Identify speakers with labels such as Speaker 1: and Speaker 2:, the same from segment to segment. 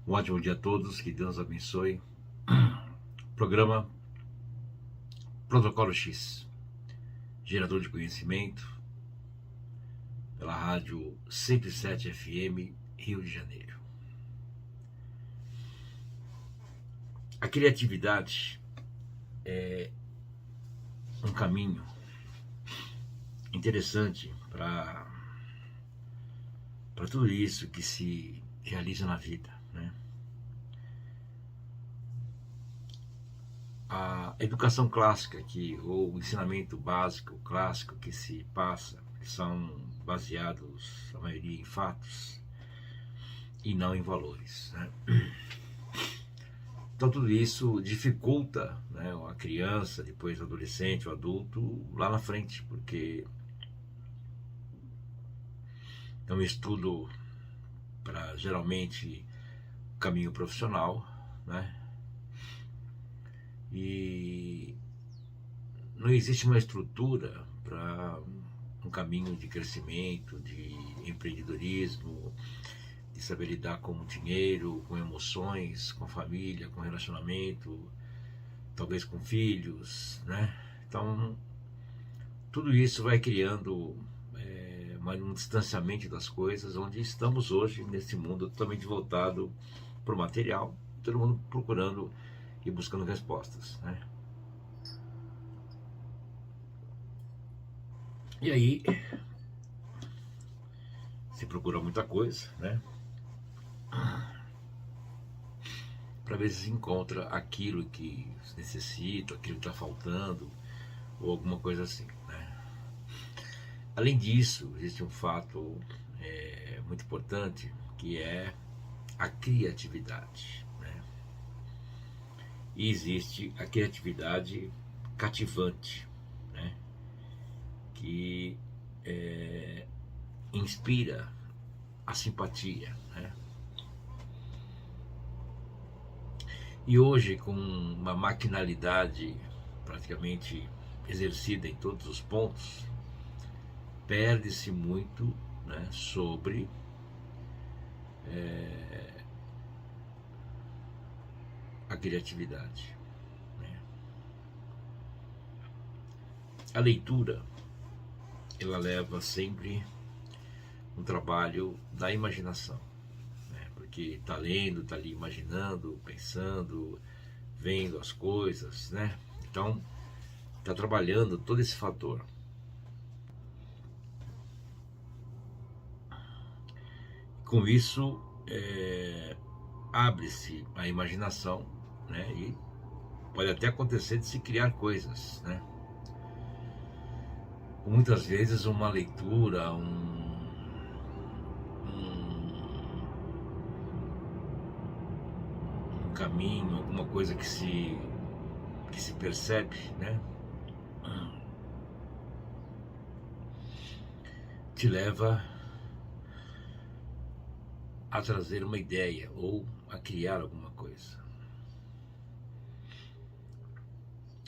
Speaker 1: Um ótimo dia a todos, que Deus abençoe. Programa Protocolo X, gerador de conhecimento, pela rádio 107 FM, Rio de Janeiro. A criatividade é um caminho interessante para tudo isso que se realiza na vida, né? A educação clássica ou o ensinamento básico, clássico que se passa, que são baseados, a maioria, em fatos e não em valores, né? Então tudo isso dificulta, né, a criança, depois o adolescente, o adulto, lá na frente, porque é um estudo para, geralmente, caminho profissional, né? E não existe uma estrutura para um caminho de crescimento, de empreendedorismo, de saber lidar com o dinheiro, com emoções, com a família, com relacionamento, talvez com filhos, né? Então, tudo isso vai criando um distanciamento das coisas, onde estamos hoje, nesse mundo totalmente voltado para o material, todo mundo procurando e buscando respostas, né? E aí se procura muita coisa, né, para ver se encontra aquilo que se necessita, aquilo que está faltando, ou alguma coisa assim, né? Além disso, existe um fato muito importante, que é a criatividade, né? E existe a criatividade cativante, né, que inspira a simpatia, né? E hoje, com uma maquinalidade praticamente exercida em todos os pontos, perde-se muito, né, sobre a criatividade, né? A leitura, ela leva sempre um trabalho da imaginação, né? Porque está lendo, está ali imaginando, pensando, vendo as coisas, né? Então, está trabalhando todo esse fator. Com isso, abre-se a imaginação, né? E pode até acontecer de se criar coisas, né? Muitas vezes uma leitura, um caminho, alguma coisa que se percebe, né, te leva a trazer uma ideia ou a criar alguma coisa.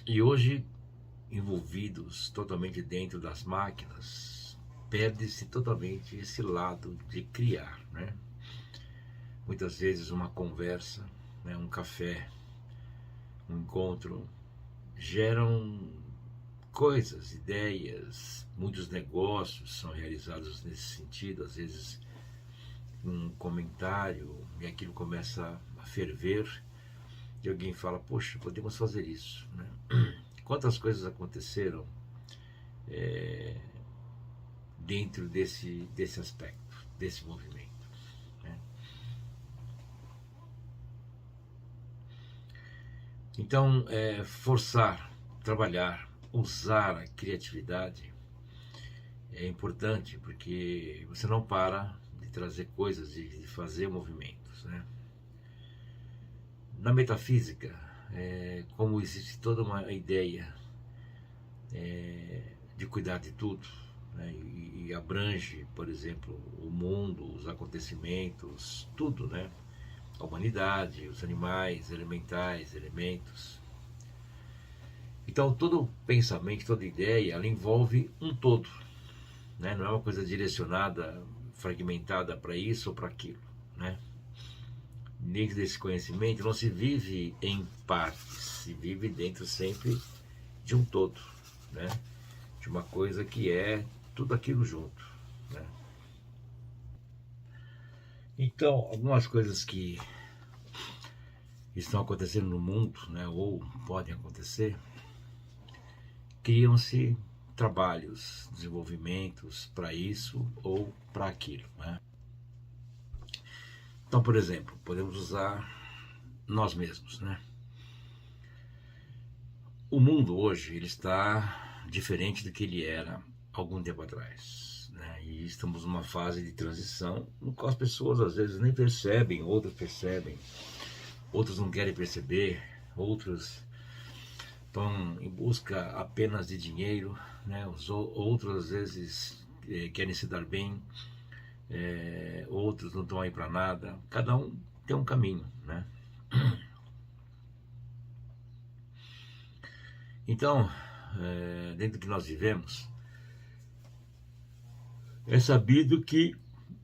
Speaker 1: E hoje, envolvidos totalmente dentro das máquinas, perde-se totalmente esse lado de criar, né? Muitas vezes uma conversa, né, um café, um encontro, geram coisas, ideias, muitos negócios são realizados nesse sentido, às vezes um comentário, e aquilo começa a ferver, e alguém fala, poxa, podemos fazer isso, né? Quantas coisas aconteceram dentro desse aspecto, desse movimento, né? Então, forçar, trabalhar, usar a criatividade é importante, porque você não para de trazer coisas, de fazer movimentos, né? Na metafísica, como existe toda uma ideia de cuidar de tudo, né, e abrange, por exemplo, o mundo, os acontecimentos, tudo, né? A humanidade, os animais, elementais, elementos. Então, todo pensamento, toda ideia, ela envolve um todo, né? Não é uma coisa direcionada, fragmentada para isso ou para aquilo, né? dentro desse conhecimento não se vive em partes, se vive dentro sempre de um todo, né? De uma coisa que é tudo aquilo junto, né? Então, algumas coisas que estão acontecendo no mundo, né, ou podem acontecer, criam-se trabalhos, desenvolvimentos para isso ou para aquilo, né? Então, por exemplo, podemos usar nós mesmos, né? O mundo hoje ele está diferente do que ele era algum tempo atrás, né? E estamos numa fase de transição no qual as pessoas às vezes nem percebem, outras percebem, outros não querem perceber, outros estão em busca apenas de dinheiro, né? Outros às vezes querem se dar bem, outros não estão aí para nada. Cada um tem um caminho, né? Então, dentro do que nós vivemos, é sabido que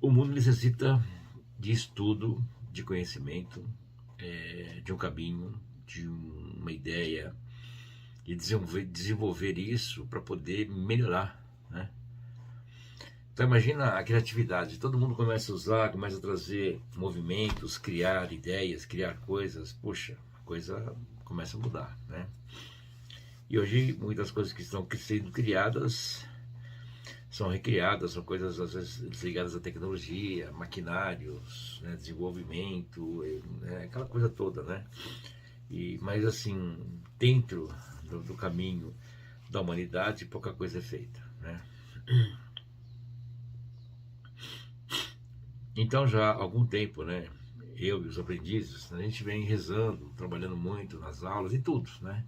Speaker 1: o mundo necessita de estudo, de conhecimento, de um caminho, de uma ideia, e desenvolver isso para poder melhorar, né? Então imagina a criatividade, todo mundo começa a usar, começa a trazer movimentos, criar ideias, criar coisas, poxa, a coisa começa a mudar, né? E hoje muitas coisas que estão sendo criadas são recriadas, são coisas às vezes ligadas à tecnologia, maquinários, né, desenvolvimento, aquela coisa toda, né? Mas assim, dentro do caminho da humanidade, pouca coisa é feita, né? Então já há algum tempo, né, eu e os aprendizes, a gente vem rezando, trabalhando muito nas aulas e tudo, né,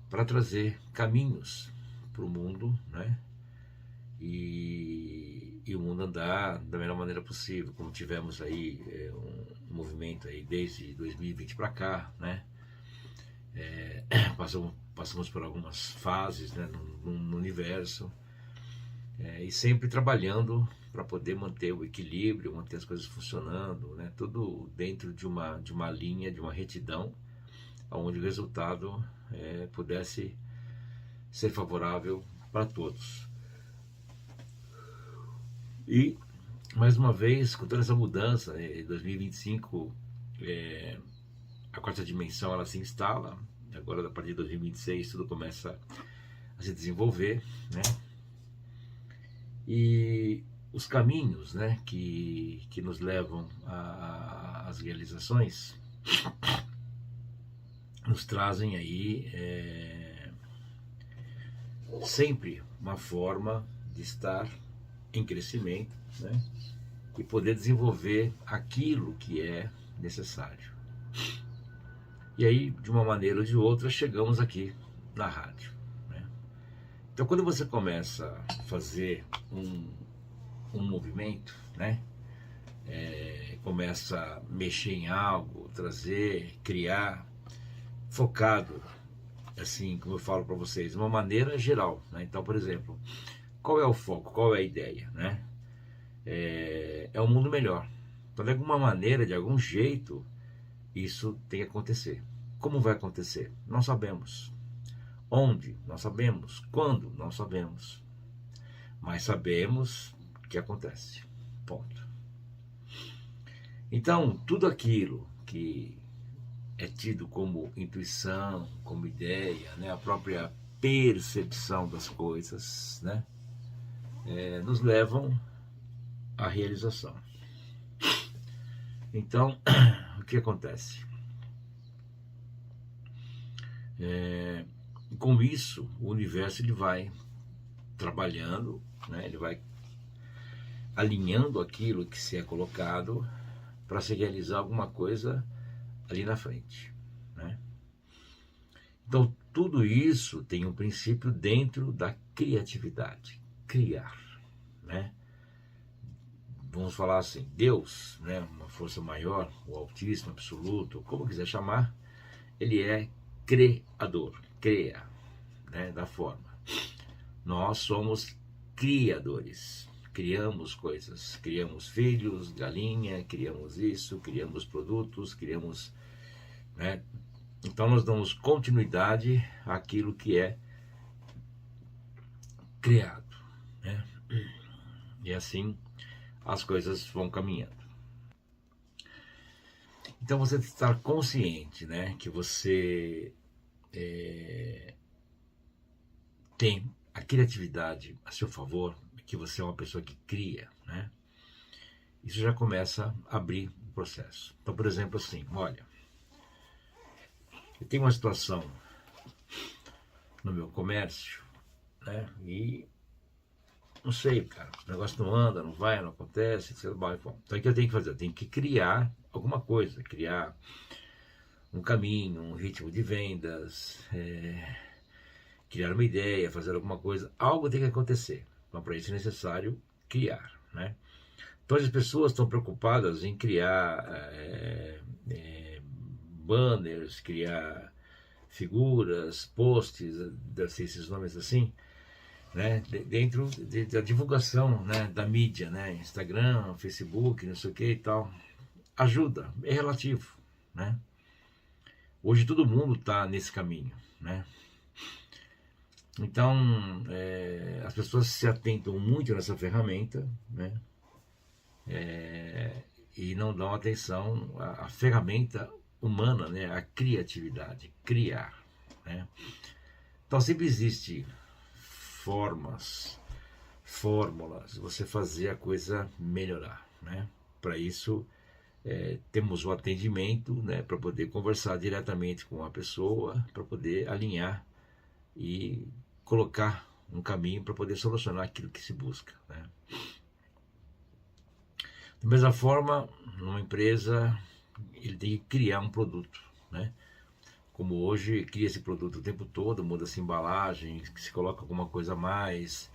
Speaker 1: para trazer caminhos para o mundo, né, e o mundo andar da melhor maneira possível, como tivemos aí um movimento aí desde 2020 para cá, né, passamos por algumas fases, né, no universo, e sempre trabalhando para poder manter o equilíbrio, manter as coisas funcionando, né, tudo dentro de uma linha, de uma retidão, onde o resultado pudesse ser favorável para todos. E, mais uma vez, com toda essa mudança, em 2025, a quarta dimensão ela se instala, agora a partir de 2026 tudo começa a se desenvolver, né? E os caminhos, né, que nos levam às realizações nos trazem aí sempre uma forma de estar em crescimento, né, e poder desenvolver aquilo que é necessário. E aí, de uma maneira ou de outra, chegamos aqui na rádio, né? Então, quando você começa a fazer um movimento, né, começa a mexer em algo, trazer, criar, focado, assim, como eu falo para vocês, de uma maneira geral, né? Então, por exemplo, qual é o foco, qual é a ideia, né? É um mundo melhor. Então, de alguma maneira, de algum jeito, isso tem que acontecer. Como vai acontecer? Não sabemos. Onde? Não sabemos. Quando? Não sabemos. Mas sabemos que acontece. Ponto. Então, tudo aquilo que é tido como intuição, como ideia, né, a própria percepção das coisas, né, nos levam à realização. Então, o que acontece? Com isso, o universo ele vai trabalhando, né, ele vai alinhando aquilo que se é colocado para se realizar alguma coisa ali na frente, né? Então, tudo isso tem um princípio dentro da criatividade, criar, né? Vamos falar assim, Deus, né, uma força maior, o Altíssimo, Absoluto, como quiser chamar, ele é criador, cria, né, da forma. Nós somos criadores, criamos coisas, criamos filhos, galinha, criamos isso, criamos produtos, criamos, né? Então nós damos continuidade àquilo que é criado, né? E assim as coisas vão caminhando. Então você estar consciente, né, que você tem a criatividade a seu favor, que você é uma pessoa que cria, né? Isso já começa a abrir o processo. Então, por exemplo, assim, olha, eu tenho uma situação no meu comércio, né? E não sei, cara, o negócio não anda, não vai, não acontece, etc. Então, o que eu tenho que fazer? Eu tenho que criar alguma coisa, criar um caminho, um ritmo de vendas, criar uma ideia, fazer alguma coisa, algo tem que acontecer. Então, para isso é necessário criar, né? Então, as pessoas estão preocupadas em criar banners, criar figuras, posts, deve ser esses nomes assim, né? Dentro da divulgação, né? Da mídia, né? Instagram, Facebook, não sei o que e tal. Ajuda, é relativo, né? Hoje todo mundo está nesse caminho, né? Então, as pessoas se atentam muito nessa ferramenta, né? E não dão atenção à ferramenta humana, né? A criatividade, criar, né? Então sempre existe fórmulas, você fazer a coisa melhorar, né? Para isso temos o atendimento, né? Para poder conversar diretamente com a pessoa, para poder alinhar e colocar um caminho para poder solucionar aquilo que se busca, né? Da mesma forma, numa empresa, ele tem que criar um produto, né? Como hoje, cria esse produto o tempo todo, muda-se embalagem, se coloca alguma coisa a mais,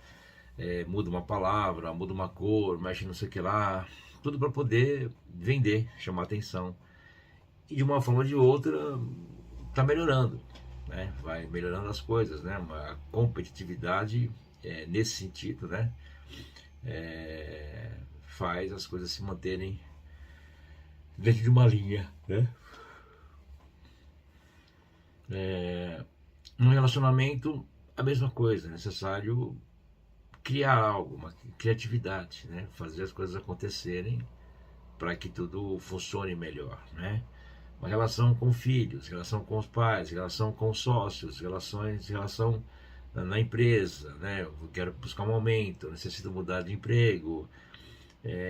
Speaker 1: muda uma palavra, muda uma cor, mexe não sei o que lá, tudo para poder vender, chamar atenção. E de uma forma ou de outra, está melhorando, né? Vai melhorando as coisas, né? Uma competitividade nesse sentido, né? Faz as coisas se manterem dentro de uma linha, né? No relacionamento, a mesma coisa, é necessário criar algo, uma criatividade, né? Fazer as coisas acontecerem para que tudo funcione melhor, né? Uma relação com filhos, relação com os pais, relação com os sócios, relação na empresa, né? Eu quero buscar um aumento, necessito mudar de emprego.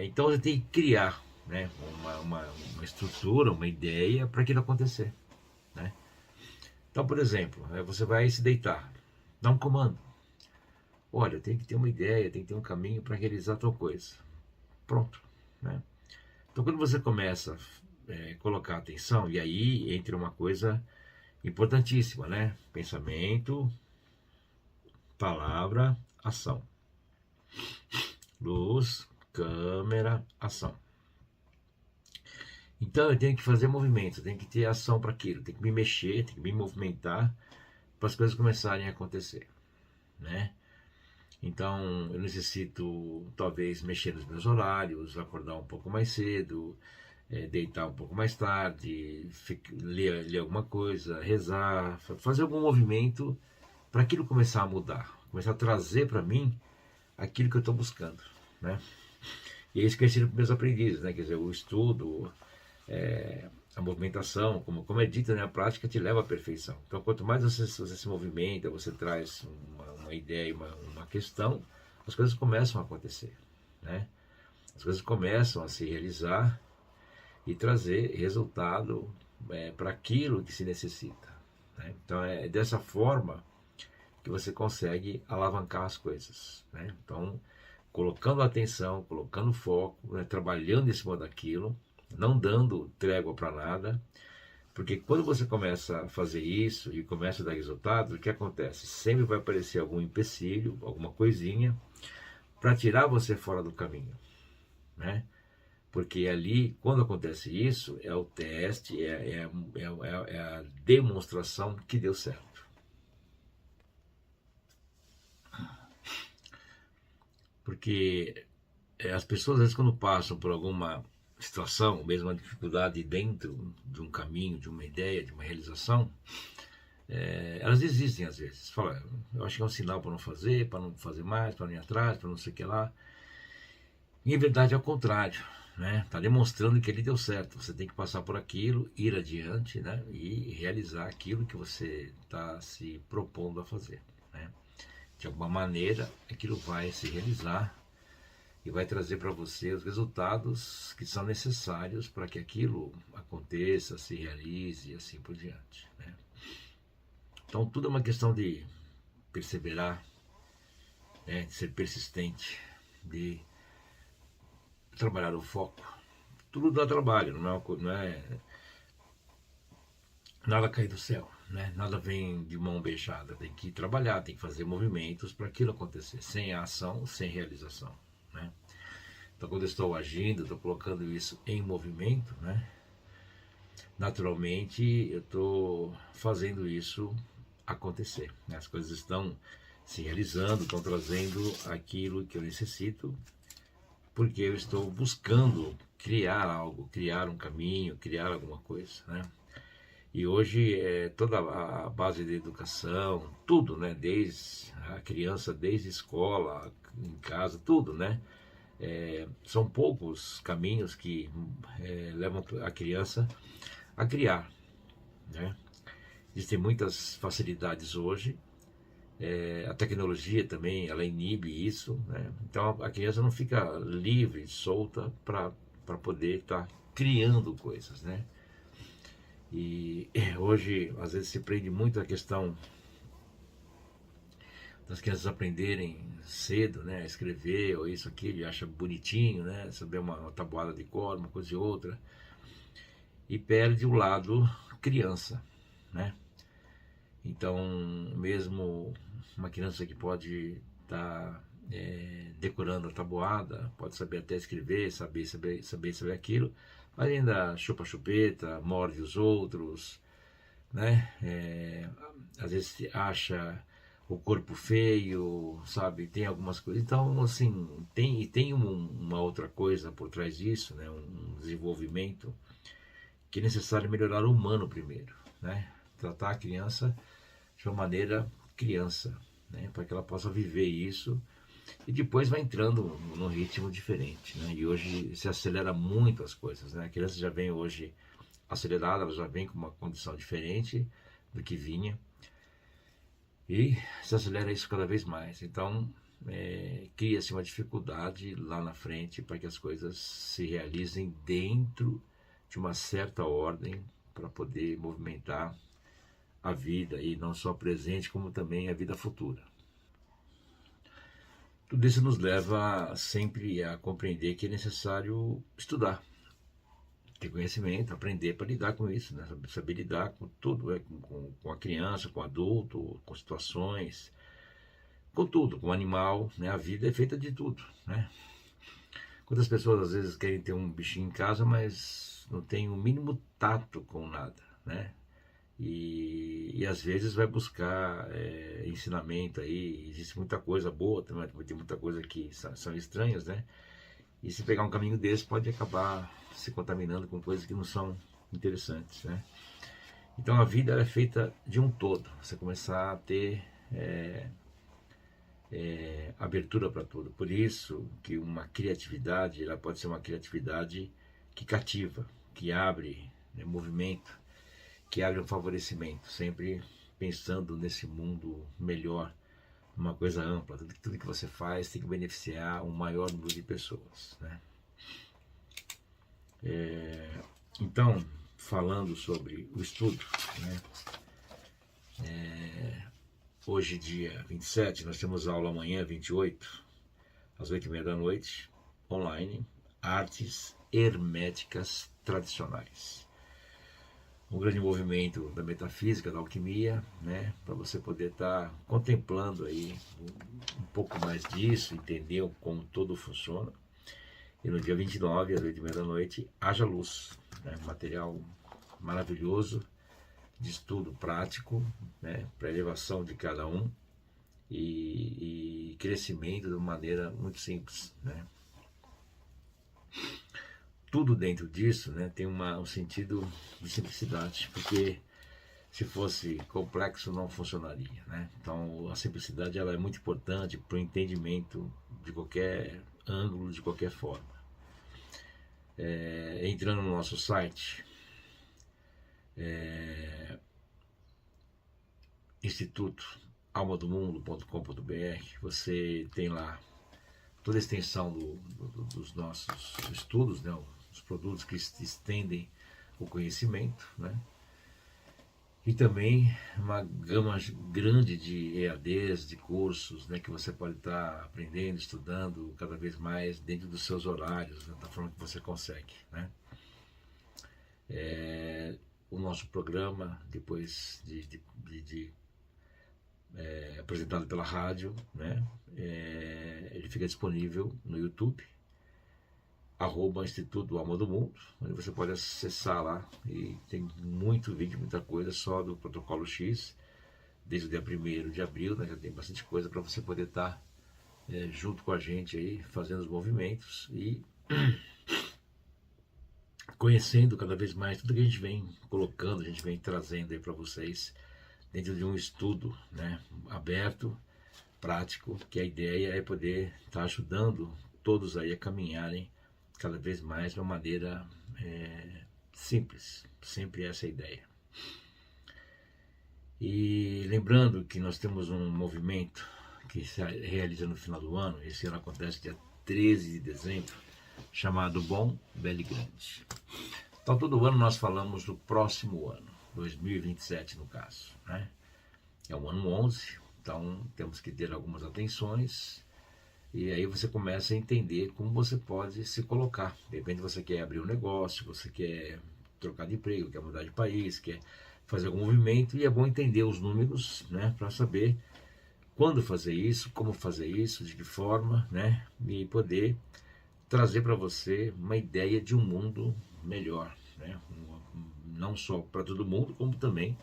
Speaker 1: Então você tem que criar, né? Uma estrutura, uma ideia para aquilo acontecer, né? Então, por exemplo, você vai se deitar, dá um comando. Olha, tem que ter uma ideia, tem que ter um caminho para realizar tal coisa. Pronto, né? Então, quando você começa a colocar atenção, e aí entra uma coisa importantíssima, né? Pensamento, palavra, ação. Luz, câmera, ação. Então eu tenho que fazer movimento, eu tenho que ter ação para aquilo, tenho que me mexer, tenho que me movimentar para as coisas começarem a acontecer, né? Então eu necessito talvez mexer nos meus horários, acordar um pouco mais cedo, deitar um pouco mais tarde, ler alguma coisa, rezar, fazer algum movimento para aquilo começar a mudar, começar a trazer para mim aquilo que eu estou buscando, né? E é isso que eu ensino para meus aprendizes, né? Quer dizer, o estudo, a movimentação, como é dito, né? A prática te leva à perfeição. Então, quanto mais você se movimenta, você traz uma ideia, uma questão, as coisas começam a acontecer, né? As coisas começam a se realizar e trazer resultado para aquilo que se necessita, né? Então, é dessa forma que você consegue alavancar as coisas, né? Então, colocando atenção, colocando foco, né? Trabalhando em cima daquilo, não dando trégua para nada, porque quando você começa a fazer isso e começa a dar resultado, o que acontece? Sempre vai aparecer algum empecilho, alguma coisinha, para tirar você fora do caminho, né? Porque ali, quando acontece isso, é o teste, é a demonstração que deu certo. Porque as pessoas, às vezes, quando passam por alguma situação, mesmo uma dificuldade dentro de um caminho, de uma ideia, de uma realização, elas desistem às vezes. Falam, eu acho que é um sinal para não fazer mais, para não ir atrás, para não sei o que lá. E em verdade é o contrário, né? Está demonstrando que ele deu certo. Você tem que passar por aquilo, ir adiante, né? E realizar aquilo que você está se propondo a fazer, né? De alguma maneira, aquilo vai se realizar e vai trazer para você os resultados que são necessários para que aquilo aconteça, se realize e assim por diante, né? Então tudo é uma questão de perseverar, né? De ser persistente, de trabalhar o foco. Tudo dá trabalho, não é nada cai do céu, né? Nada vem de mão beijada. Tem que trabalhar, tem que fazer movimentos para aquilo acontecer. Sem ação, sem realização, né? Então, quando eu estou agindo, estou colocando isso em movimento, né? Naturalmente, eu estou fazendo isso acontecer, né? As coisas estão se realizando, estão trazendo aquilo que eu necessito, porque eu estou buscando criar algo, criar um caminho, criar alguma coisa, né? E hoje toda a base da educação, tudo, né? Desde a criança, desde a escola, em casa, tudo, né? São poucos caminhos que levam a criança a criar, né? Existem muitas facilidades hoje, a tecnologia também, ela inibe isso, né? Então a criança não fica livre, solta para poder estar criando coisas, né? E hoje, às vezes, se prende muito a questão das crianças aprenderem cedo, né, a escrever ou isso, aquilo, e acha bonitinho, né, saber uma tabuada de cor, uma coisa e outra, e perde o lado criança, né? Então, mesmo uma criança que pode estar decorando a tabuada, pode saber até escrever, saber aquilo, mas ainda chupa chupeta, morde os outros, né? Às vezes acha o corpo feio, sabe? Tem algumas coisas. Então, assim, tem uma outra coisa por trás disso, né? Um desenvolvimento que é necessário melhorar o humano primeiro, né? Tratar a criança de uma maneira criança, né? Para que ela possa viver isso e depois vai entrando num ritmo diferente, né? E hoje se acelera muito as coisas, né? A criança já vem hoje acelerada, ela já vem com uma condição diferente do que vinha e se acelera isso cada vez mais. Então cria-se uma dificuldade lá na frente para que as coisas se realizem dentro de uma certa ordem para poder movimentar a vida, e não só presente, como também a vida futura. Tudo isso nos leva sempre a compreender que é necessário estudar, ter conhecimento, aprender para lidar com isso, né? Saber lidar com tudo, com a criança, com o adulto, com situações, com tudo, com o animal, né? A vida é feita de tudo, né? Quantas pessoas às vezes querem ter um bichinho em casa, mas não tem o mínimo tato com nada, né? E às vezes vai buscar ensinamento aí, existe muita coisa boa, também tem muita coisa que são estranhas, né? E se pegar um caminho desse pode acabar se contaminando com coisas que não são interessantes, né? Então a vida é feita de um todo, você começar a ter abertura para tudo. Por isso que uma criatividade, ela pode ser uma criatividade que cativa, que abre, né, movimento, que abre um favorecimento, sempre pensando nesse mundo melhor, uma coisa ampla. Tudo que você faz tem que beneficiar um maior número de pessoas, né? Então, falando sobre o estudo, né? Hoje, dia 27, nós temos aula amanhã, 28, às 8h30 da noite, online, artes herméticas tradicionais. Um grande movimento da metafísica, da alquimia, né, para você poder estar contemplando aí um pouco mais disso, entender como tudo funciona. E no dia 29, às 8h30 da noite, Haja Luz, né, material maravilhoso de estudo prático, né, para elevação de cada um e crescimento de uma maneira muito simples, né. tudo dentro disso, né, tem um sentido de simplicidade, porque se fosse complexo não funcionaria, né? Então a simplicidade ela é muito importante para o entendimento de qualquer ângulo, de qualquer forma. Entrando no nosso site, institutoalmadomundo.com.br, você tem lá toda a extensão dos nossos estudos, né? Os produtos que estendem o conhecimento, né? E também uma gama grande de EADs, de cursos, né, que você pode estar aprendendo, estudando cada vez mais dentro dos seus horários, né, da forma que você consegue, né? O nosso programa, depois apresentado pela rádio, né, ele fica disponível no YouTube, @Instituto Alma do Mundo, onde você pode acessar lá e tem muito vídeo, muita coisa só do protocolo X, desde o dia 1º de abril, né, já tem bastante coisa para você poder estar junto com a gente aí, fazendo os movimentos e conhecendo cada vez mais tudo que a gente vem colocando, a gente vem trazendo aí para vocês, dentro de um estudo, né, aberto, prático, que a ideia é poder estar ajudando todos aí a caminharem cada vez mais de uma maneira simples, sempre essa é a ideia. E lembrando que nós temos um movimento que se realiza no final do ano, esse ano acontece dia 13 de dezembro, chamado Bom, Belo e Grande. Então todo ano nós falamos do próximo ano, 2027 no caso, né? É o ano 11, então temos que ter algumas atenções. E aí você começa a entender como você pode se colocar. De repente você quer abrir um negócio, você quer trocar de emprego, quer mudar de país, quer fazer algum movimento, e é bom entender os números, né, para saber quando fazer isso, como fazer isso, de que forma, né, e poder trazer para você uma ideia de um mundo melhor, né, não só para todo mundo, como também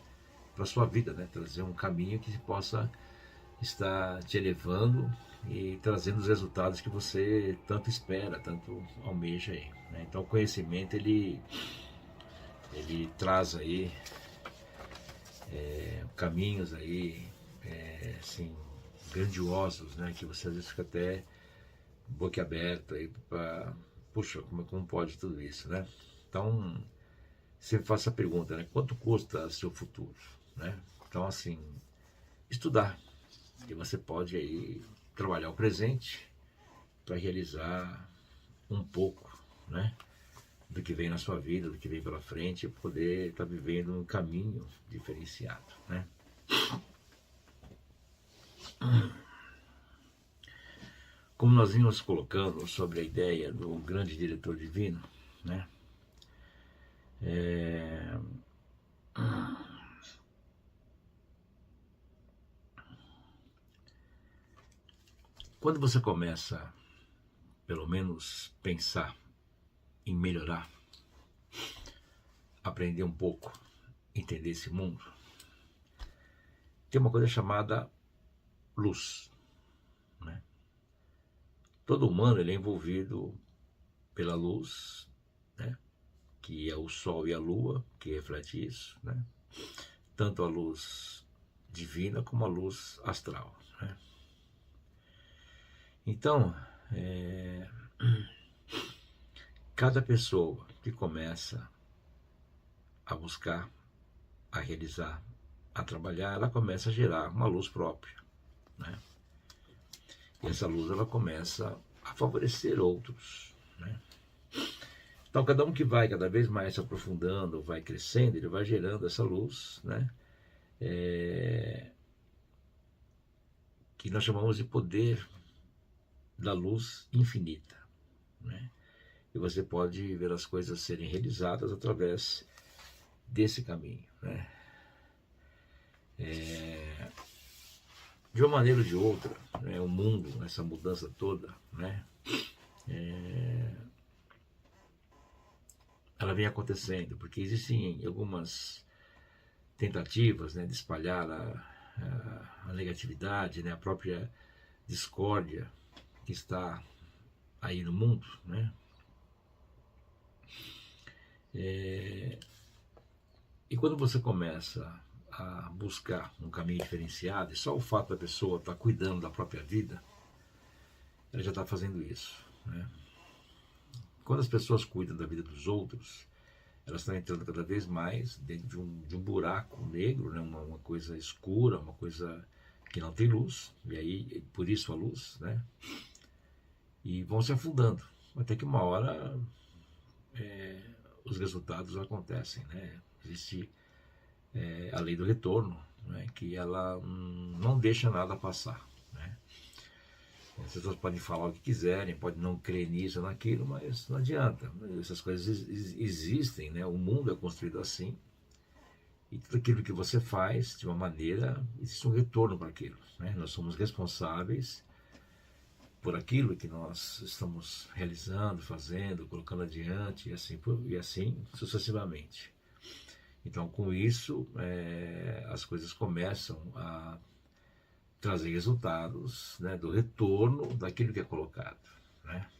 Speaker 1: para a sua vida, né, trazer um caminho que possa estar te elevando e trazendo os resultados que você tanto espera, tanto almeja aí, né? Então o conhecimento ele traz aí caminhos aí assim grandiosos, né? Que você às vezes fica até boquiaberto aí para, puxa, como pode tudo isso, né? Então sempre faço a pergunta, né? Quanto custa seu futuro, né? Então assim, estudar, e você pode aí trabalhar o presente para realizar um pouco, né, do que vem na sua vida, do que vem pela frente, e poder estar vivendo um caminho diferenciado, né? Como nós vimos colocando sobre a ideia do grande diretor divino, né? Quando você começa, pelo menos, pensar em melhorar, aprender um pouco, entender esse mundo, tem uma coisa chamada luz, né? Todo humano ele é envolvido pela luz, né? Que é o sol e a lua que reflete isso, né? Tanto a luz divina como a luz astral, né? Então, cada pessoa que começa a buscar, a realizar, a trabalhar, ela começa a gerar uma luz própria, né? E essa luz ela começa a favorecer outros, né? Então cada um que vai cada vez mais se aprofundando, vai crescendo, ele vai gerando essa luz, né? Que nós chamamos de poder da luz infinita, né? E você pode ver as coisas serem realizadas através desse caminho, né? De uma maneira ou de outra, né, o mundo, essa mudança toda, né, ela vem acontecendo, porque existem algumas tentativas, né, de espalhar a negatividade, né, a própria discórdia que está aí no mundo, né, E quando você começa a buscar um caminho diferenciado, e só o fato da pessoa estar cuidando da própria vida, ela já está fazendo isso, né? Quando as pessoas cuidam da vida dos outros, elas estão entrando cada vez mais dentro de um buraco negro, né? Uma coisa escura, uma coisa que não tem luz, e aí, por isso a luz, né? E vão se afundando, até que uma hora os resultados acontecem, né? Existe a lei do retorno, né? Que ela não deixa nada passar, né? As pessoas podem falar o que quiserem, podem não crer nisso ou naquilo, mas não adianta. Essas coisas existem, né? O mundo é construído assim. E tudo aquilo que você faz, de uma maneira, existe um retorno para aquilo, né? Nós somos responsáveis por aquilo que nós estamos realizando, fazendo, colocando adiante, e assim sucessivamente. Então, com isso, as coisas começam a trazer resultados, né, do retorno daquilo que é colocado, né?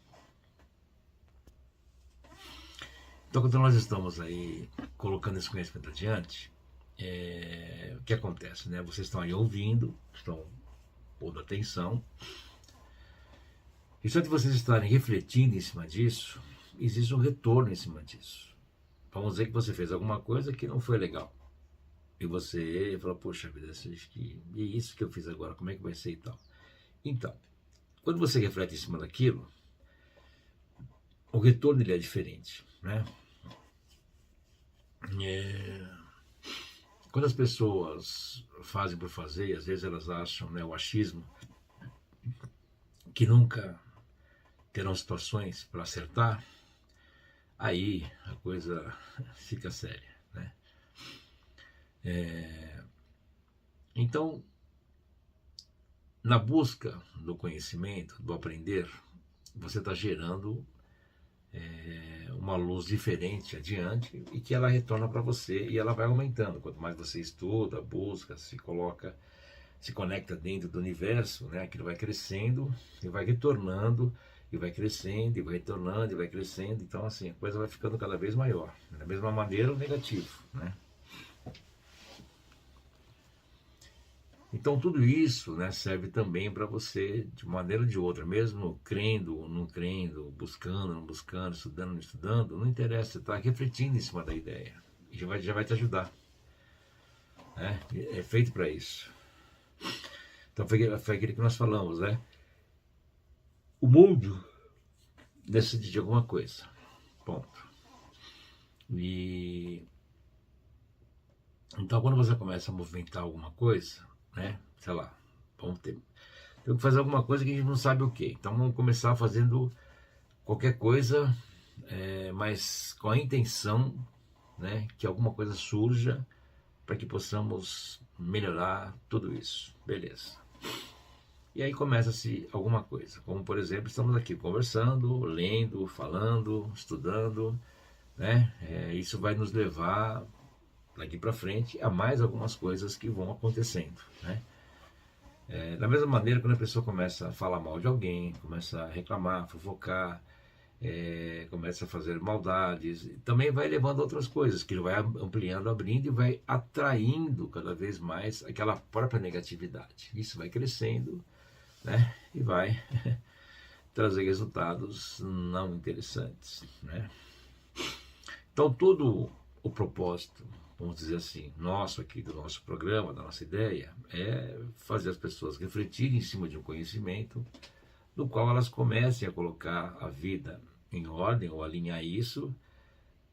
Speaker 1: Então, quando nós estamos aí colocando esse conhecimento adiante, o que acontece, né? Vocês estão aí ouvindo, estão pondo atenção, e só de vocês estarem refletindo em cima disso, existe um retorno em cima disso. Vamos dizer que você fez alguma coisa que não foi legal. E você fala, poxa vida, e isso que eu fiz agora, como é que vai ser e tal? Então, quando você reflete em cima daquilo, o retorno ele é diferente, né? Quando as pessoas fazem por fazer, às vezes elas acham, né, o achismo, que nunca terão situações para acertar, aí a coisa fica séria, né? Então, na busca do conhecimento, do aprender, você está gerando uma luz diferente adiante e que ela retorna para você e ela vai aumentando. Quanto mais você estuda, busca, se conecta dentro do universo, né? Aquilo vai crescendo e vai retornando, e vai crescendo, e vai retornando, e vai crescendo. Então, assim, a coisa vai ficando cada vez maior. Da mesma maneira, o negativo, né? Então, tudo isso, né, serve também para você, de uma maneira ou de outra, mesmo crendo ou não crendo, buscando, não buscando, estudando, não estudando, não interessa, você está refletindo em cima da ideia. E já vai te ajudar, né? É feito para isso. Então, foi aquilo que nós falamos, né? O mundo decide de alguma coisa. Ponto. Então, quando você começa a movimentar alguma coisa, né? Sei lá, tem que fazer alguma coisa que a gente não sabe o que. Então, vamos começar fazendo qualquer coisa, mas com a intenção, né, que alguma coisa surja para que possamos melhorar tudo isso. Beleza. E aí começa-se alguma coisa, como por exemplo, estamos aqui conversando, lendo, falando, estudando, né? Isso vai nos levar daqui para frente a mais algumas coisas que vão acontecendo, né? Da mesma maneira, quando a pessoa começa a falar mal de alguém, começa a reclamar, fofocar, começa a fazer maldades, também vai levando a outras coisas, que ele vai ampliando, abrindo e vai atraindo cada vez mais aquela própria negatividade. Isso vai crescendo, né? E vai trazer resultados não interessantes, né? Então, todo o propósito, vamos dizer assim, nosso aqui, do nosso programa, da nossa ideia, é fazer as pessoas refletirem em cima de um conhecimento no qual elas comecem a colocar a vida em ordem ou alinhar isso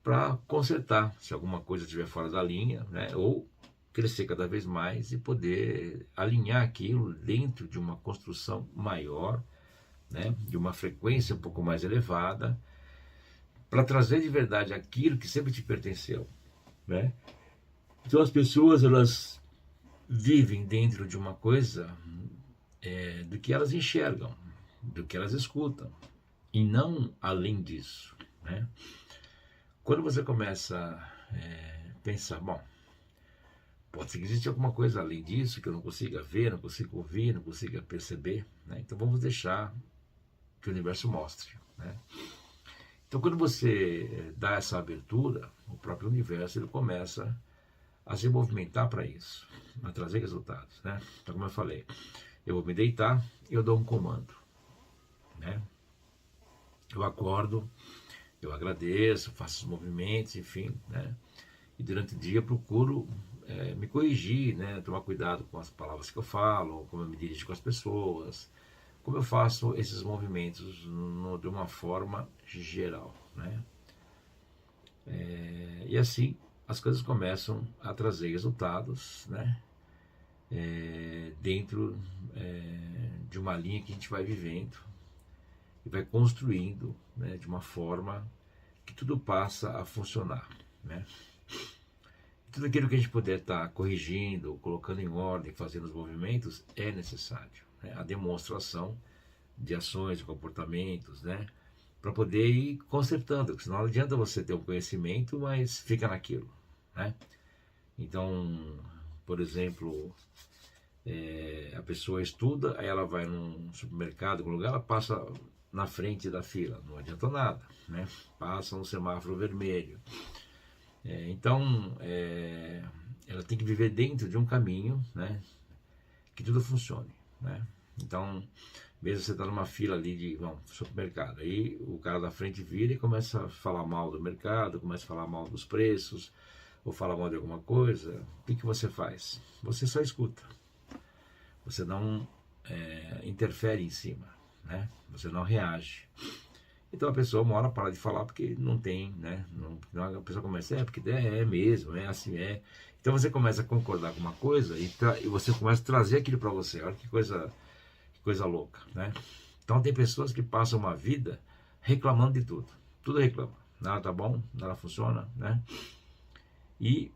Speaker 1: para consertar se alguma coisa estiver fora da linha, né? Ou crescer cada vez mais e poder alinhar aquilo dentro de uma construção maior, né? De uma frequência um pouco mais elevada, para trazer de verdade aquilo que sempre te pertenceu, né? Então as pessoas, elas vivem dentro de uma coisa do que elas enxergam, do que elas escutam, e não além disso, né? Quando você começa a pensar, bom, pode ser que exista alguma coisa além disso que eu não consiga ver, não consiga ouvir, não consiga perceber, né? Então vamos deixar que o universo mostre, né? Então, quando você dá essa abertura, o próprio universo ele começa a se movimentar para isso, a trazer resultados, né? Então, como eu falei, eu vou me deitar e eu dou um comando, né? Eu acordo, eu agradeço, faço os movimentos, enfim, né? E durante o dia eu procuro me corrigir, né? Tomar cuidado com as palavras que eu falo, como eu me dirijo com as pessoas, como eu faço esses movimentos de uma forma geral, né? E assim as coisas começam a trazer resultados, né? Dentro de uma linha que a gente vai vivendo e vai construindo, né? De uma forma que tudo passa a funcionar, né? Tudo aquilo que a gente puder estar corrigindo, colocando em ordem, fazendo os movimentos, é necessário, né? A demonstração de ações, de comportamentos, né? Para poder ir consertando, porque senão não adianta você ter um conhecimento, mas fica naquilo, né? Então, por exemplo, a pessoa estuda, aí ela vai num supermercado, algum lugar, ela passa na frente da fila, não adianta nada, né? Passa no semáforo vermelho. Então, ela tem que viver dentro de um caminho, né? Que tudo funcione, né? Então, mesmo você está numa fila ali de supermercado, aí o cara da frente vira e começa a falar mal do mercado, começa a falar mal dos preços, ou falar mal de alguma coisa, o que você faz? Você só escuta, você não interfere em cima, né? Você não reage. Então a pessoa uma hora para de falar porque não tem, né? Não, a pessoa começa, porque é mesmo, é assim, é. Então você começa a concordar com uma coisa e você começa a trazer aquilo para você. Olha que coisa louca, né? Então tem pessoas que passam uma vida reclamando de tudo. Tudo reclama. Nada tá bom, nada funciona, né? E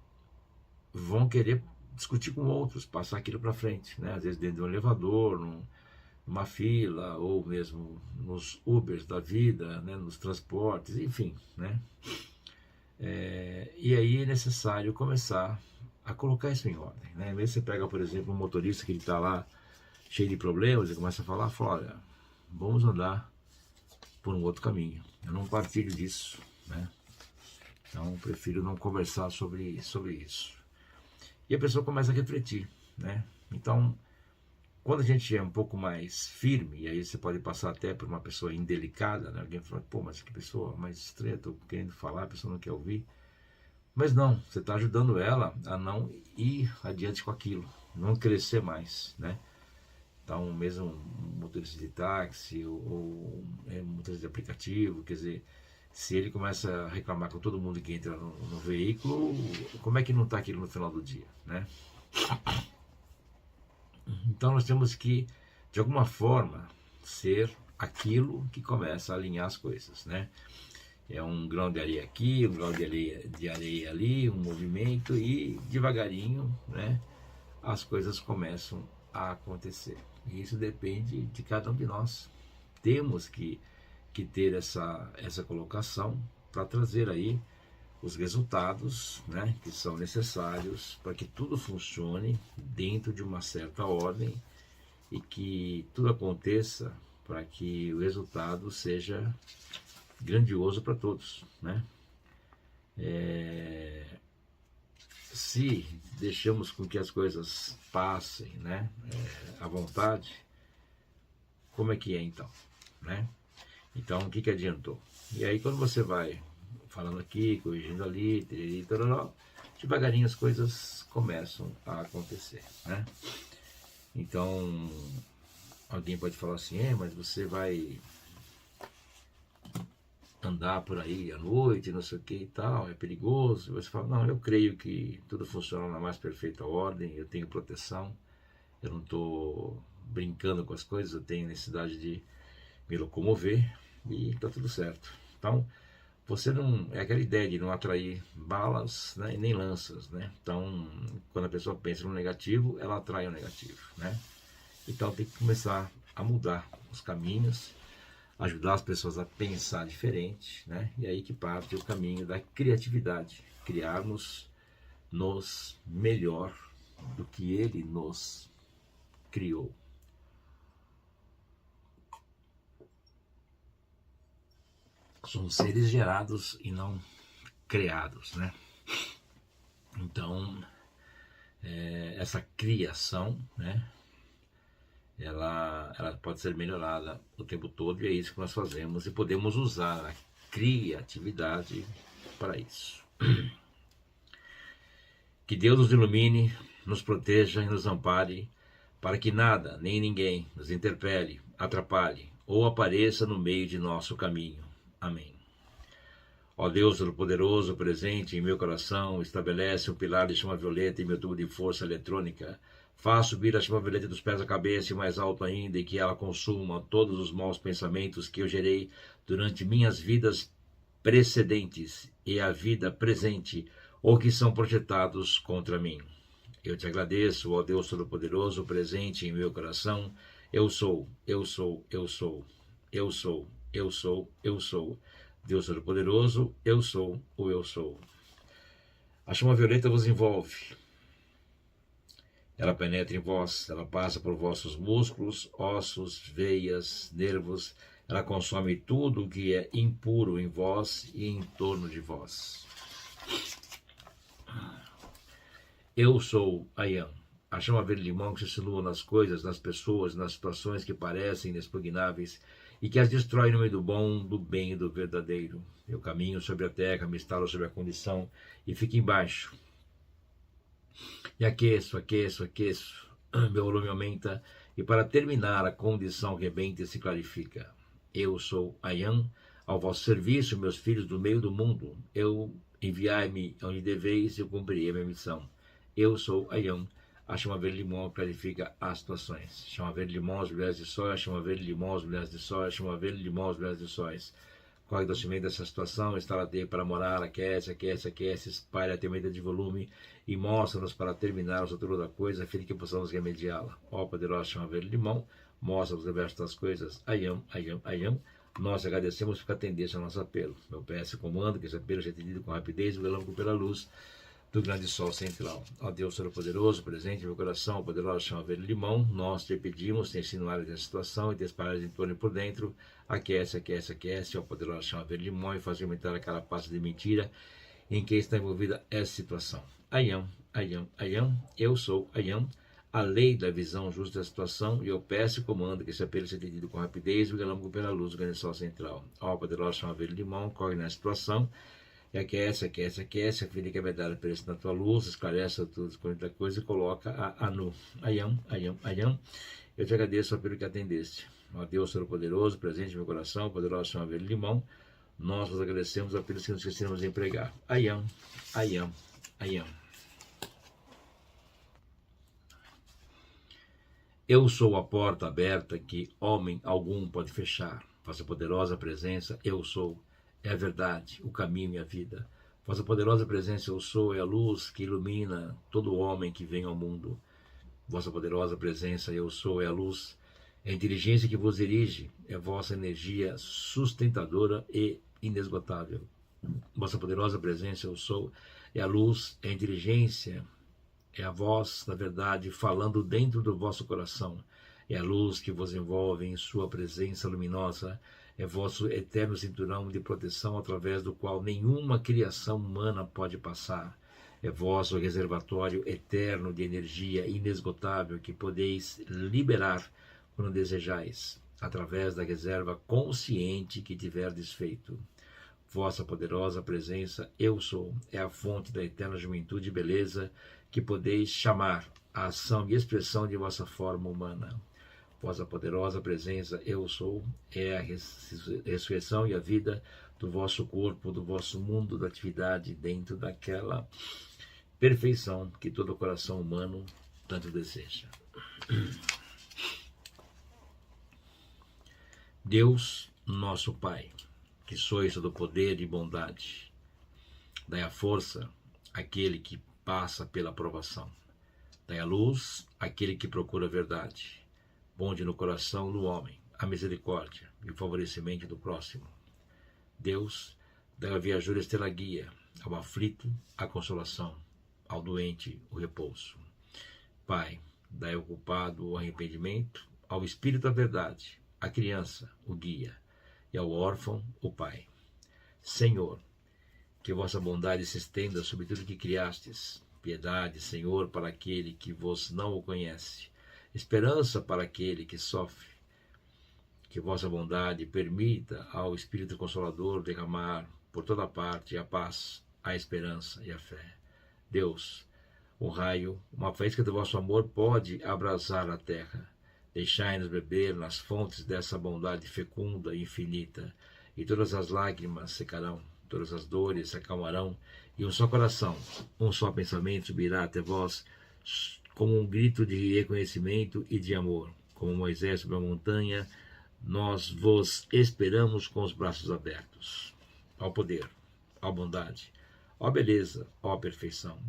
Speaker 1: vão querer discutir com outros, passar aquilo para frente, né? Às vezes dentro de um elevador, numa fila, ou mesmo nos Ubers da vida, né? Nos transportes, enfim, né? E aí é necessário começar a colocar isso em ordem, né? Mesmo você pega, por exemplo, um motorista que ele está lá cheio de problemas e começa a falar, olha, vamos andar por um outro caminho. Eu não partilho disso, né? Então prefiro não conversar sobre isso. E a pessoa começa a refletir, né? Então, quando a gente é um pouco mais firme, e aí você pode passar até por uma pessoa indelicada, né? Alguém fala, pô, mas que pessoa mais estranha, estou querendo falar, a pessoa não quer ouvir. Mas não, você está ajudando ela a não ir adiante com aquilo, não crescer mais, né? Então, mesmo um motorista de táxi ou motorista de aplicativo, quer dizer, se ele começa a reclamar com todo mundo que entra no veículo, como é que não está aquilo no final do dia, né? Então nós temos que, de alguma forma, ser aquilo que começa a alinhar as coisas, né? É um grão de areia aqui, um grão de areia ali, um movimento e devagarinho, né? As coisas começam a acontecer. E isso depende de cada um de nós. Temos que ter essa colocação para trazer aí os resultados, né, que são necessários para que tudo funcione dentro de uma certa ordem e que tudo aconteça para que o resultado seja grandioso para todos, né? Se deixamos com que as coisas passem, né, à vontade, como é que é então, né? Então, o que adiantou? E aí, quando você vai falando aqui, corrigindo ali, devagarinho as coisas começam a acontecer, né? Então, alguém pode falar assim, mas você vai andar por aí à noite, não sei o que e tal, é perigoso. Você fala, não, eu creio que tudo funciona na mais perfeita ordem, eu tenho proteção, eu não estou brincando com as coisas, eu tenho necessidade de me locomover e está tudo certo. Então, você não, é aquela ideia de não atrair balas, né, e nem lanças, né? Então, quando a pessoa pensa no negativo, ela atrai o negativo, né? Então tem que começar a mudar os caminhos, ajudar as pessoas a pensar diferente, né? E aí que parte o caminho da criatividade, criarmos nos melhor do que ele nos criou. Somos seres gerados e não criados, né? Então, essa criação, né? Ela pode ser melhorada o tempo todo, e é isso que nós fazemos, e podemos usar a criatividade para isso. Que Deus nos ilumine, nos proteja e nos ampare, para que nada, nem ninguém nos interpele, atrapalhe ou apareça no meio de nosso caminho. Amém. Ó Deus Todo-Poderoso, presente em meu coração, estabelece um pilar de chama violeta em meu tubo de força eletrônica. Faz subir a chama violeta dos pés à cabeça e mais alto ainda, e que ela consuma todos os maus pensamentos que eu gerei durante minhas vidas precedentes e a vida presente, ou que são projetados contra mim. Eu te agradeço, ó Deus Todo-Poderoso, presente em meu coração. Eu sou, eu sou, eu sou, eu sou, eu sou, eu sou. Deus Todo-Poderoso, eu sou o eu sou. A chama violeta vos envolve. Ela penetra em vós, ela passa por vossos músculos, ossos, veias, nervos. Ela consome tudo o que é impuro em vós e em torno de vós. Eu sou Ayam, a chama verde-limão que se insinua nas coisas, nas pessoas, nas situações que parecem inexpugnáveis e que as destrói no meio do bom, do bem e do verdadeiro. Eu caminho sobre a terra, me instalo sobre a condição e fico embaixo. E aqueço, aqueço, aqueço. Meu volume aumenta e para terminar a condição rebenta e se clarifica. Eu sou Ayam, ao vosso serviço, meus filhos do meio do mundo. Eu enviai-me onde deveis e eu cumprirei a minha missão. Eu sou Ayam, a chama verde-limão clarifica as situações. Chama verde-limão, as mulheres de sóis, chama verde-limão, as mulheres de sóis, chama verde-limão, as mulheres de sóis. Corre docemente dessa situação, instala-te para morar, aquece, aquece, aquece, espalha a temida de volume e mostra-nos para terminar o futuro da coisa, a fim de que possamos remediá-la. Ó poderosa chama verde-limão, mostra-nos o resto das coisas. Ayam, Ayam, Ayam. Nós agradecemos por atender ao nosso apelo. Meu PS comando que esse apelo seja atendido com rapidez, velando pela luz do grande sol central. Ó Deus Todo-Poderoso, presente em meu coração, poderosa chama verde-limão, nós te pedimos, te insinuar essa situação e te espalhar em torno e por dentro. Aquece, aquece, aquece, ó poderosa chama verde-limão, e faz aumentar aquela pasta de mentira em que está envolvida essa situação. Ayam, Ayam, Ayam, eu sou Ayam, a lei da visão justa da situação, e eu peço e comando que esse apelo seja atendido com rapidez, velando pela luz do grande sol central. Ó poderosa chama verde-limão, corre nessa situação, e aquece, aquece, aquece, a fim de que a verdade apareça na tua luz, esclarece tudo quanta coisa e coloca a nu. Ayam, Ayam, Ayam. Eu te agradeço pelo que atendeste. Ó Deus Todo-Poderoso, presente no meu coração, poderoso chama verde-limão, nós vos agradecemos apenas que nos esquecemos de empregar. Ayam, Ayam, Ayam. Eu sou a porta aberta que homem algum pode fechar. Vossa poderosa presença, eu sou. É a verdade, o caminho e a vida. Vossa poderosa presença, eu sou, é a luz que ilumina todo homem que vem ao mundo. Vossa poderosa presença, eu sou, é a luz, é a inteligência que vos dirige, é vossa energia sustentadora e inesgotável. Vossa poderosa presença, eu sou, é a luz, é a inteligência, é a voz, na verdade, falando dentro do vosso coração. É a luz que vos envolve em sua presença luminosa, é vosso eterno cinturão de proteção através do qual nenhuma criação humana pode passar. É vosso reservatório eterno de energia inesgotável que podeis liberar quando desejais, através da reserva consciente que tiverdes feito. Vossa poderosa presença, eu sou, é a fonte da eterna juventude e beleza que podeis chamar a ação e expressão de vossa forma humana. Vossa poderosa presença, eu sou, é a ressurreição e a vida do vosso corpo, do vosso mundo da atividade, dentro daquela perfeição que todo coração humano tanto deseja. Deus, nosso Pai, que sois todo poder e bondade, dai a força àquele que passa pela provação, dai a luz àquele que procura a verdade, ponde no coração do homem a misericórdia e o favorecimento do próximo. Deus, dai ao viajor estelar guia, ao aflito a consolação, ao doente o repouso. Pai, dai ao culpado o arrependimento, ao espírito a verdade, à criança o guia e ao órfão o pai. Senhor, que vossa bondade se estenda sobre tudo que criastes. Piedade, Senhor, para aquele que vos não o conhece. Esperança para aquele que sofre. Que vossa bondade permita ao Espírito Consolador derramar por toda parte a paz, a esperança e a fé. Deus, um raio, uma faísca do vosso amor pode abrasar a terra. Deixai-nos beber nas fontes dessa bondade fecunda e infinita, e todas as lágrimas secarão, todas as dores se acalmarão, e um só coração, um só pensamento subirá até vós, como um grito de reconhecimento e de amor. Como Moisés sobre a montanha, nós vos esperamos com os braços abertos. Ó poder, ó bondade, ó beleza, ó perfeição.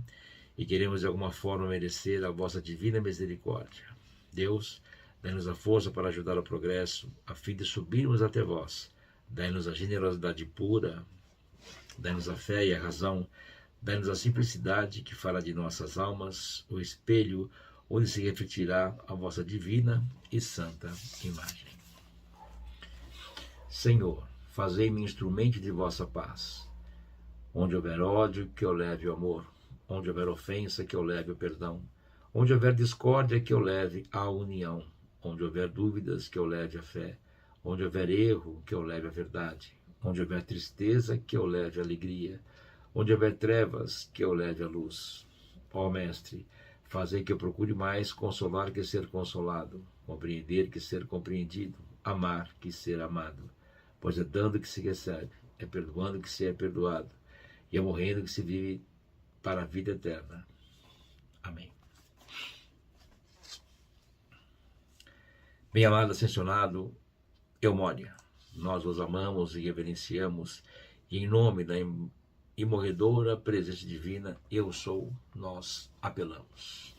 Speaker 1: E queremos de alguma forma merecer a vossa divina misericórdia. Deus, dai-nos a força para ajudar o progresso, a fim de subirmos até vós. Dai-nos a generosidade pura, dai-nos a fé e a razão, dai-nos a simplicidade que fará de nossas almas o espelho onde se refletirá a vossa divina e santa imagem. Senhor, fazei-me instrumento de vossa paz. Onde houver ódio, que eu leve o amor. Onde houver ofensa, que eu leve o perdão. Onde houver discórdia, que eu leve a união. Onde houver dúvidas, que eu leve a fé. Onde houver erro, que eu leve a verdade. Onde houver tristeza, que eu leve a alegria. Onde houver trevas, que eu leve a luz. Ó Mestre, fazei que eu procure mais consolar que ser consolado, compreender que ser compreendido, amar que ser amado. Pois é dando que se recebe, é perdoando que se é perdoado, e é morrendo que se vive para a vida eterna. Amém. Bem-amado, ascensionado Eumónia, nós vos amamos e reverenciamos, e em nome da imorredora presença divina, eu sou, nós apelamos.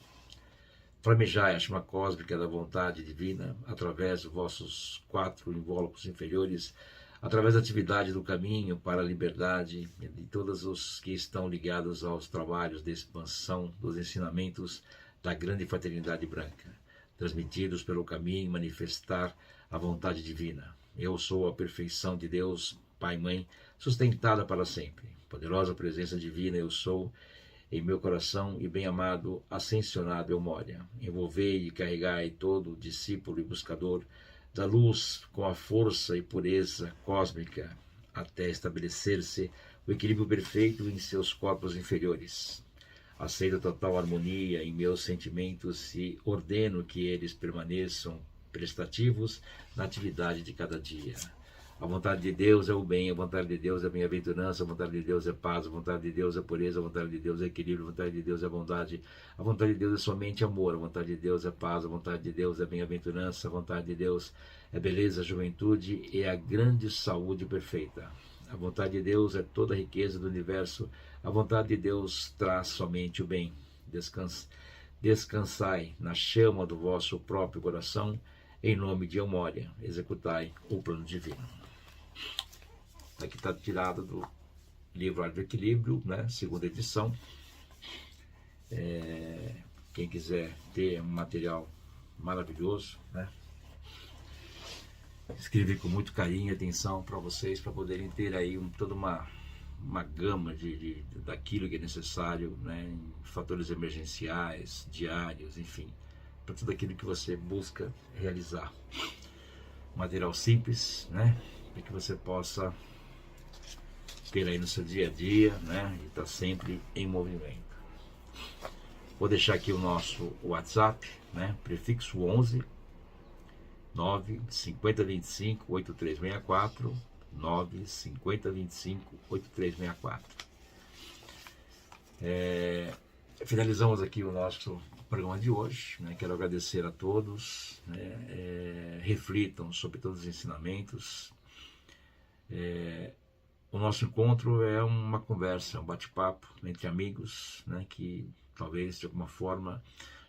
Speaker 1: Flamejai a chama cósmica da vontade divina, através dos vossos 4 invólucros inferiores, através da atividade do caminho para a liberdade de todos os que estão ligados aos trabalhos de expansão dos ensinamentos da grande fraternidade branca, transmitidos pelo caminho manifestar a vontade divina. Eu sou a perfeição de Deus, Pai e Mãe, sustentada para sempre. Poderosa presença divina, eu sou, em meu coração e bem-amado, ascensionado Eumónia. Envolvei e carregai todo discípulo e buscador da luz com a força e pureza cósmica, até estabelecer-se o equilíbrio perfeito em seus corpos inferiores. Aceito total harmonia em meus sentimentos e ordeno que eles permaneçam prestativos na atividade de cada dia. A vontade de Deus é o bem, a vontade de Deus é a bem-aventurança, a vontade de Deus é paz, a vontade de Deus é pureza, a vontade de Deus é equilíbrio, a vontade de Deus é bondade, a vontade de Deus é somente amor, a vontade de Deus é paz, a vontade de Deus é bem-aventurança, a vontade de Deus é beleza, juventude e a grande saúde perfeita. A vontade de Deus é toda a riqueza do universo, a vontade de Deus traz somente o bem. Descansai na chama do vosso próprio coração, em nome de Eumónia, executai o plano divino. Aqui está tirado do livro Arte do Equilíbrio, né? 2ª edição. Quem quiser ter um material maravilhoso, né? Escrevi com muito carinho e atenção para vocês, para poderem ter aí toda uma gama daquilo que é necessário, né? Em fatores emergenciais, diários, enfim, para tudo aquilo que você busca realizar. Material simples, né? Para que você possa ter aí no seu dia a dia, né? E estar sempre em movimento. Vou deixar aqui o nosso WhatsApp, né? Prefixo 11 95025 8364 95025 8364. Finalizamos aqui o nosso programa de hoje, né? Quero agradecer a todos, né? Reflitam sobre todos os ensinamentos. O nosso encontro é uma conversa, um bate-papo entre amigos, né? Que talvez de alguma forma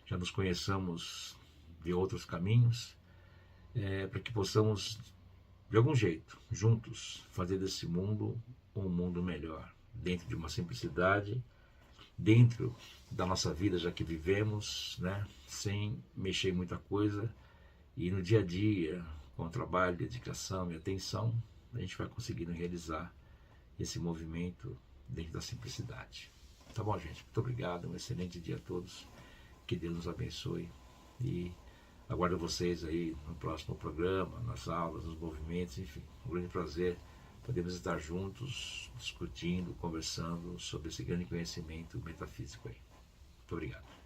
Speaker 1: já nos conheçamos de outros caminhos, para que possamos de algum jeito, juntos, fazer desse mundo um mundo melhor, dentro de uma simplicidade, dentro da nossa vida, já que vivemos, né, sem mexer em muita coisa, e no dia a dia, com trabalho, dedicação e atenção, a gente vai conseguindo realizar esse movimento dentro da simplicidade. Tá bom, gente? Muito obrigado, um excelente dia a todos, que Deus nos abençoe e aguardo vocês aí no próximo programa, nas aulas, nos movimentos, enfim, um grande prazer. Podemos estar juntos, discutindo, conversando sobre esse grande conhecimento metafísico aí. Muito obrigado.